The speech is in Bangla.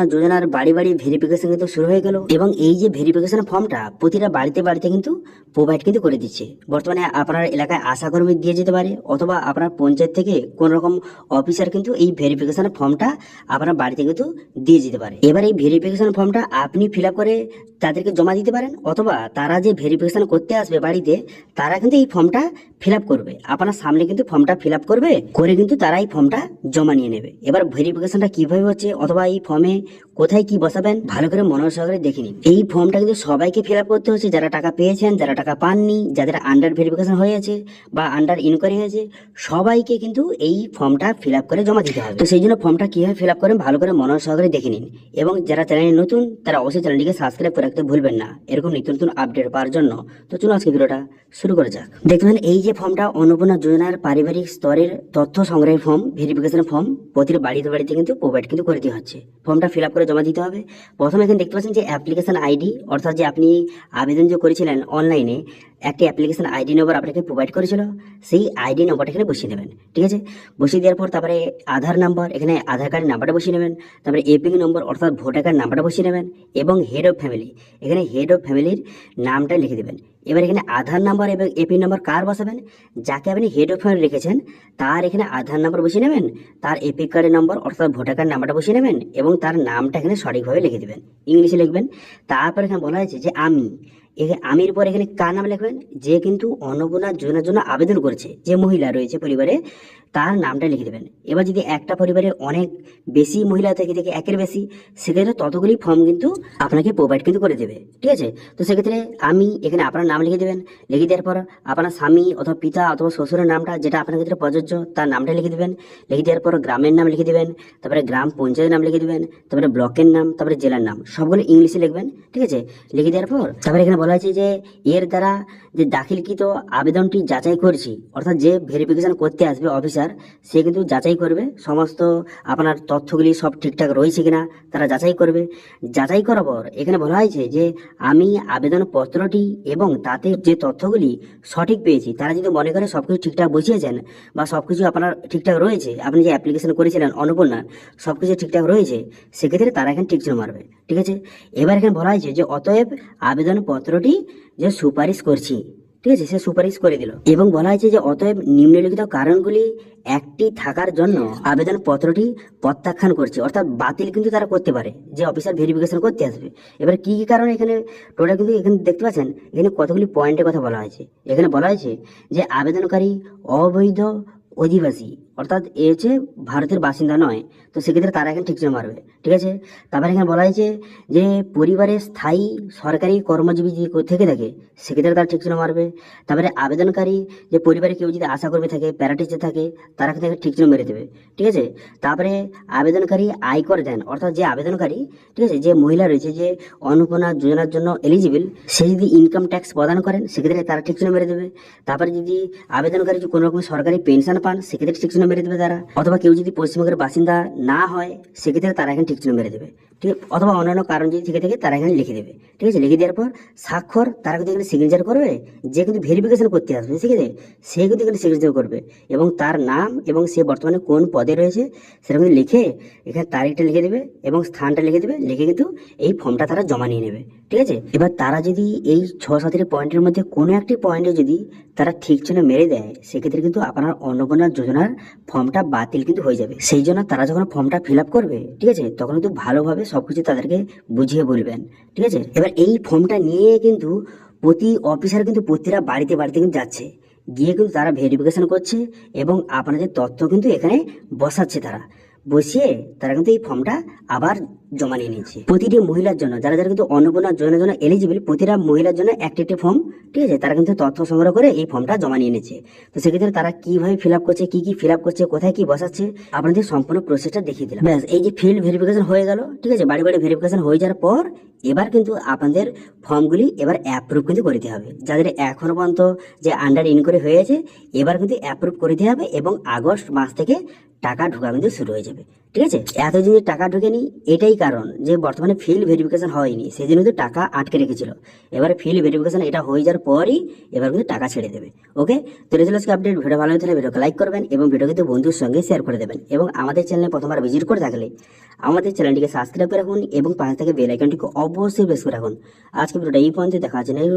অন্নপূর্ণা যোজনার বাড়ি বাড়ি ভেরিফিকেশন কিন্তু শুরু হয়ে গেল এবং এই যে ভেরিফিকেশন ফর্মটা প্রতিটা বাড়িতে বাড়িতে কিন্তু প্রোভাইড কিন্তু করে দিচ্ছে। বর্তমানে আপনার এলাকায় আশাকর্মী দিয়ে যেতে পারে অথবা আপনার পঞ্চায়েত থেকে কোন রকম অফিসার কিন্তু এই ভেরিফিকেশন ফর্মটা আপনার বাড়িতে কিন্তু দিয়ে যেতে পারে। এবার এই ভেরিফিকেশন ফর্মটা আপনি ফিল আপ করে তাদেরকে জমা দিতে পারেন অথবা তারা যে ভেরিফিকেশন করতে আসবে বাড়িতে তারা কিন্তু এই ফর্মটা ফিল আপ করবে, আপনার সামনে কিন্তু ফর্মটা ফিল আপ করবে করে কিন্তু তারা এই ফর্মটা জমা নিয়ে নেবে। এবার ভেরিফিকেশনটা কিভাবে হচ্ছে অথবা এই ফর্মে কোথায় কি বসাবেন ভালো করে মনোযোগ সহকারে দেখে নিন। এই ফর্মটা কিন্তু সবাইকে ফিল আপ করতে হচ্ছে, যারা টাকা পেয়েছেন, যারা টাকা পাননি, যাদের আন্ডার ভেরিফিকেশন হয়েছে বা আন্ডার ইনকোয়ারি হয়েছে, সবাইকে কিন্তু এই ফর্মটা ফিল আপ করে জমা দিতে হবে। তো সেই জন্য ফর্মটা কিভাবে ফিল আপ করেন ভালো করে মনোযোগ সহকারে দেখে নিন এবং যারা চ্যানেলে নতুন তারা অবশ্যই চ্যানেলটিকে সাবস্ক্রাইব করে রাখতে ভুলবেন না এরকম নিত্য নতুন আপডেট পাওয়ার জন্য। তো চলুন আজকে ভিডিওটা শুরু করা যাক। দেখবেন এই যে ফর্মটা অন্নপূর্ণা যোজনার পারিবারিক স্তরের তথ্য সংগ্রহের ফর্ম, ভেরিফিকেশন ফর্ম প্রতিটা বাড়িতে বাড়িতে কিন্তু প্রোভাইড কিন্তু করে দেওয়া হচ্ছে। ফর্মটা ফিল আপ করে জমা দিতে হবে। প্রথমে এখানে দেখতে পাচ্ছেন যে অ্যাপ্লিকেশন আইডি, অর্থাৎ যে আপনি আবেদন যে করেছিলেন অনলাইনে একটি অ্যাপ্লিকেশন আইডি নম্বর আপনাকে প্রোভাইড করেছিল, সেই আইডি নম্বরটা এখানে বসিয়ে নেবেন। ঠিক আছে, বসিয়ে দেওয়ার পর তারপরে আধার নাম্বার, এখানে আধার কার্ড নাম্বারটা বসিয়ে নেবেন। তারপরে এপিং নম্বর অর্থাৎ ভোটার কার্ড নাম্বারটা বসিয়ে নেবেন এবং হেড অফ ফ্যামিলি, এখানে হেড অফ ফ্যামিলির নামটা লিখে দেবেন। এবার এখানে আধার নাম্বার এবং এপি নাম্বার কার বসাবেন, যাকে আপনি হেড অফ ফ্যামিলি রেখেছেন তার এখানে আধার নাম্বার বসিয়ে নেবেন, তার এপিক কার্ডের নম্বর অর্থাৎ ভোটার কার্ড নাম্বারটা বসিয়ে নেবেন এবং তার নামটা এখানে সঠিকভাবে লিখে দেবেন, ইংলিশে লিখবেন। তারপর এখানে বলা হয়েছে যে আমি, আমির পর এখানে কার নাম লিখবেন, যে কিন্তু অন্নপূর্ণা যোজনার জন্য আবেদন করেছে, যে মহিলা রয়েছে পরিবারে তার নামটা লিখে দেবেন। এবার যদি একটা পরিবারে অনেক বেশি মহিলা থেকে থেকে একের বেশি, সেক্ষেত্রে ততগুলি ফর্ম কিন্তু আপনাকে প্রোভাইড কিন্তু করে দেবে। ঠিক আছে, তো সেক্ষেত্রে আমি এখানে আপনার নাম লিখে দেবেন। লিখে দেওয়ার পর আপনার স্বামী অথবা পিতা অথবা শ্বশুরের নামটা যেটা আপনার ক্ষেত্রে প্রযোজ্য তার নামটা লিখে দেবেন। লিখে দেওয়ার পর গ্রামের নাম লিখে দেবেন, তারপরে গ্রাম পঞ্চায়েতের নাম লিখে দেবেন, তারপরে ব্লকের নাম, তারপরে জেলার নাম, সবগুলো ইংলিশে লিখবেন। ঠিক আছে, লিখে দেওয়ার পর তারপরে এখানে বলা হয়েছে যে এর দ্বারা যে দাখিলকৃত আবেদনটি যাচাই করছি, অর্থাৎ যে ভেরিফিকেশন করতে আসবে অফিসার সে কিন্তু যাচাই করবে সমস্ত আপনার তথ্যগুলি সব ঠিকঠাক রয়েছে কিনা তারা যাচাই করবে। যাচাই করার পর এখানে বলা হয়েছে যে আমি আবেদনপত্রটি এবং তাতে যে তথ্যগুলি সঠিক পেয়েছি, তারা যদি মনে করে সবকিছু ঠিকঠাক বসিয়েছেন বা সবকিছু আপনার ঠিকঠাক রয়েছে, আপনি যে অ্যাপ্লিকেশন করেছিলেন অন্নপূর্ণার সবকিছু ঠিকঠাক রয়েছে, সেক্ষেত্রে তারা এখানে টিকচিহ্ন মারবে। ঠিক আছে, এবার এখানে বলা হয়েছে যে অতএব আবেদনপত্রটি যে সুপারিশ করছি, ঠিক আছে, সে সুপারিশ করে দিল এবং বলা হয়েছে যে অতএব নিম্নলিখিত কারণগুলি একটি থাকার জন্য আবেদন পত্রটি প্রত্যাখ্যান করছে, অর্থাৎ বাতিল কিন্তু তারা করতে পারে যে অফিসার ভেরিফিকেশন করতে আসবে। এবার কি কি কারণ এখানে টোটাল কিন্তু এখানে দেখতে পাচ্ছেন এখানে কতগুলি পয়েন্টের কথা বলা হয়েছে। এখানে বলা হয়েছে যে আবেদনকারী অবৈধ অধিবাসী, অর্থাৎ এ হচ্ছে ভারতের বাসিন্দা নয়, তো সেক্ষেত্রে তারা এখানে টিকচিহ্ন মারবে। ঠিক আছে, তারপরে এখানে বলা হয়েছে যে পরিবারে স্থায়ী সরকারি কর্মজীবী যদি থেকে থাকে সেক্ষেত্রে তারা টিকচিহ্ন মারবে। তারপরে আবেদনকারী যে পরিবারে কেউ যদি আশাকর্মী থাকে, প্যারাটিচার থাকে, তারা কিন্তু টিকচিহ্ন মেরে দেবে। ঠিক আছে, তারপরে আবেদনকারী আয়কর দেন, অর্থাৎ যে আবেদনকারী, ঠিক আছে, যে মহিলা রয়েছে যে অন্নপূর্ণা যোজনার জন্য এলিজিবল, সে যদি ইনকাম ট্যাক্স প্রদান করেন সেক্ষেত্রে তারা টিকচিহ্ন মেরে দেবে। তারপরে যদি আবেদনকারী যদি কোনো রকম সরকারি পেনশন পান সেক্ষেত্রে টিকচিহ্ন মেরে দেবে তারা, অথবা কেউ যদি পশ্চিমবঙ্গের বাসিন্দা না হয় সেক্ষেত্রে তারা এখানে টিকচিহ্ন মেরে দেবে। ঠিক আছে, অথবা অন্যান্য কারণ যদি থেকে থাকে তারা এখানে লিখে দেবে। ঠিক আছে, লিখে দেওয়ার পর স্বাক্ষর তারা কিন্তু এখানে সিগনেচার করবে, যে কিন্তু ভেরিফিকেশন করতে আসবে ঠিক আছে সে কিন্তু এখানে সিগনেচার করবে এবং তার নাম এবং সে বর্তমানে কোন পদে রয়েছে সেটা কিন্তু লিখে এখানে তারিখটা লিখে দেবে এবং স্থানটা লিখে দেবে, লিখে কিন্তু এই ফর্মটা তারা জমা নিয়ে নেবে। ঠিক আছে, এবার তারা যদি এই 6-7টি পয়েন্টের মধ্যে কোনো একটি পয়েন্টে যদি তারা ঠিক চিহ্ন মেরে দেয় সেক্ষেত্রে কিন্তু আপনার অন্নপূর্ণা যোজনার ফর্মটা বাতিল কিন্তু হয়ে যাবে। সেই জন্য তারা যখন ফর্মটা ফিল আপ করবে, ঠিক আছে, তখন কিন্তু ভালোভাবে সবকিছু তাদেরকে বুঝিয়ে বলবেন। ঠিক আছে, এবার এই ফর্মটা নিয়ে কিন্তু প্রতি অফিসার কিন্তু প্রতিটা বাড়িতে বাড়িতে কিন্তু যাচ্ছে, গিয়ে কিন্তু তারা ভেরিফিকেশন করছে এবং আপনাদের তথ্য কিন্তু এখানে বসাচ্ছে, তারা বসিয়ে তারা কিন্তু এই ফর্মটা আবার জমা নিয়ে নিচ্ছে প্রতিটি মহিলার জন্য, যারা যারা কিন্তু অন্নপূর্ণা যোজনার জন্য এলিজিবল, প্রতিটা মহিলার জন্য একটি ফর্ম। ঠিক আছে, তারা কিন্তু তথ্য সংগ্রহ করে এই ফর্মটা জমা নিয়ে নিচ্ছে। তো সেক্ষেত্রে তারা কিভাবে ফিল আপ করছে, কি কি ফিল আপ করছে, কোথায় কি বসাচ্ছে, আপনাদের সম্পূর্ণ প্রসেসটা দেখিয়ে দিলাম। ব্যাস, এই যে ফিল্ড ভেরিফিকেশন হয়ে গেল। ঠিক আছে, বাড়ি বাড়ি ভেরিফিকেশন হয়ে যাওয়ার পর এবার কিন্তু আপনাদের ফর্মগুলি এবার অ্যাপ্রুভ কিন্তু করে দিতে হবে। যাদের এখনো পর্যন্ত যে আন্ডার ইনকোয়ারি হয়েছে এবার কিন্তু অ্যাপ্রুভ করে দিতে হবে এবং আগস্ট মাস থেকে টাকা ঢোকা কিন্তু শুরু হয়ে যাবে। ঠিক আছে, এতদিন যে টাকা ঢোকেনি এটাই কারণ যে বর্তমানে ফিল্ড ভেরিফিকেশন হয়নি, সেই জন্য কিন্তু টাকা আটকে রেখেছিল। এবারে ফিল্ড ভেরিফিকেশন এটা হয়ে যাওয়ার পরই এবার কিন্তু টাকা ছেড়ে দেবে। ওকে, তো রেজাল্ট আপডেট ভিডিও ভালো লাগলে ভিডিওকে লাইক করবেন এবং ভিডিও কিন্তু বন্ধুর সঙ্গে শেয়ার করে দেবেন, এবং আমাদের চ্যানেলে প্রথমবার ভিজিট করে থাকলে আমাদের চ্যানেলটিকে সাবস্ক্রাইব করে রাখুন এবং পাশে থেকে বেল আইকনটিকে অবশ্যই প্রেস করে রাখুন। আজকে ভিডিওটা এই পর্যন্ত, দেখা আছে নেক্সট